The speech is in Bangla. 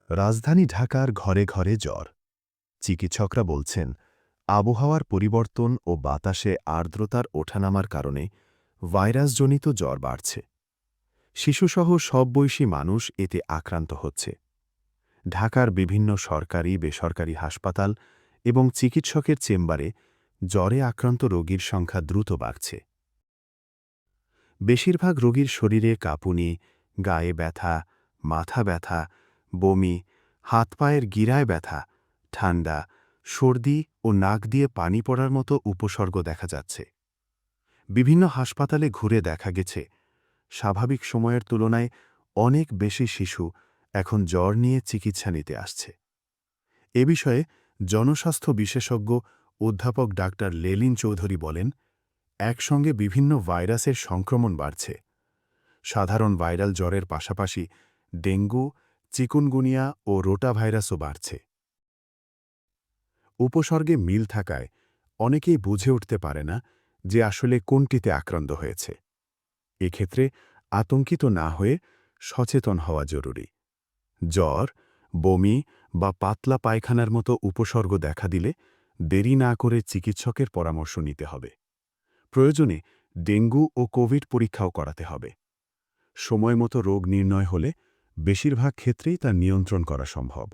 রাজধানী ঢাকার ঘরে ঘরে জ্বর। চিকিৎসকরা বলছেন, আবহাওয়ার পরিবর্তন ও বাতাসে আর্দ্রতার ওঠানামার কারণে ভাইরাসজনিত জ্বর বাড়ছে। শিশুসহ সব বয়সী মানুষ এতে আক্রান্ত হচ্ছে। ঢাকার বিভিন্ন সরকারি বেসরকারি হাসপাতাল এবং চিকিৎসকের চেম্বারে জ্বরে আক্রান্ত রোগীর সংখ্যা দ্রুত বাড়ছে। বেশিরভাগ রোগীর শরীরে কাঁপুনি, গায়ে ব্যথা, মাথা ব্যথা, বমি, হাত পায়ের গিরায় ব্যথা, ঠান্ডা, সর্দি ও নাক দিয়ে পানি পড়ার মতো উপসর্গ দেখা যাচ্ছে। বিভিন্ন হাসপাতালে ঘুরে দেখা গেছে, স্বাভাবিক সময়ের তুলনায় অনেক বেশি শিশু এখন জ্বর নিয়ে চিকিৎসা নিতে আসছে। এ বিষয়ে জনস্বাস্থ্য বিশেষজ্ঞ অধ্যাপক ডাক্তার লেলিন চৌধুরী বলেন, একসঙ্গে বিভিন্ন ভাইরাসের সংক্রমণ বাড়ছে। সাধারণ ভাইরাল জ্বরের পাশাপাশি ডেঙ্গু, চিকুনগুনিয়া ও রোটাভাইরাসও বাড়ছে। উপসর্গে মিল থাকায় অনেকেই বুঝে উঠতে পারে না যে আসলে কোনটিতে আক্রান্ত হয়েছে। এক্ষেত্রে আতঙ্কিত না হয়ে সচেতন হওয়া জরুরি। জ্বর, বমি বা পাতলা পায়খানার মতো উপসর্গ দেখা দিলে দেরি না করে চিকিৎসকের পরামর্শ নিতে হবে। প্রয়োজনে ডেঙ্গু ও কোভিড পরীক্ষাও করাতে হবে। সময়মতো রোগ নির্ণয় হলে বেশিরভাগ ক্ষেত্রেই তা নিয়ন্ত্রণ করা সম্ভব।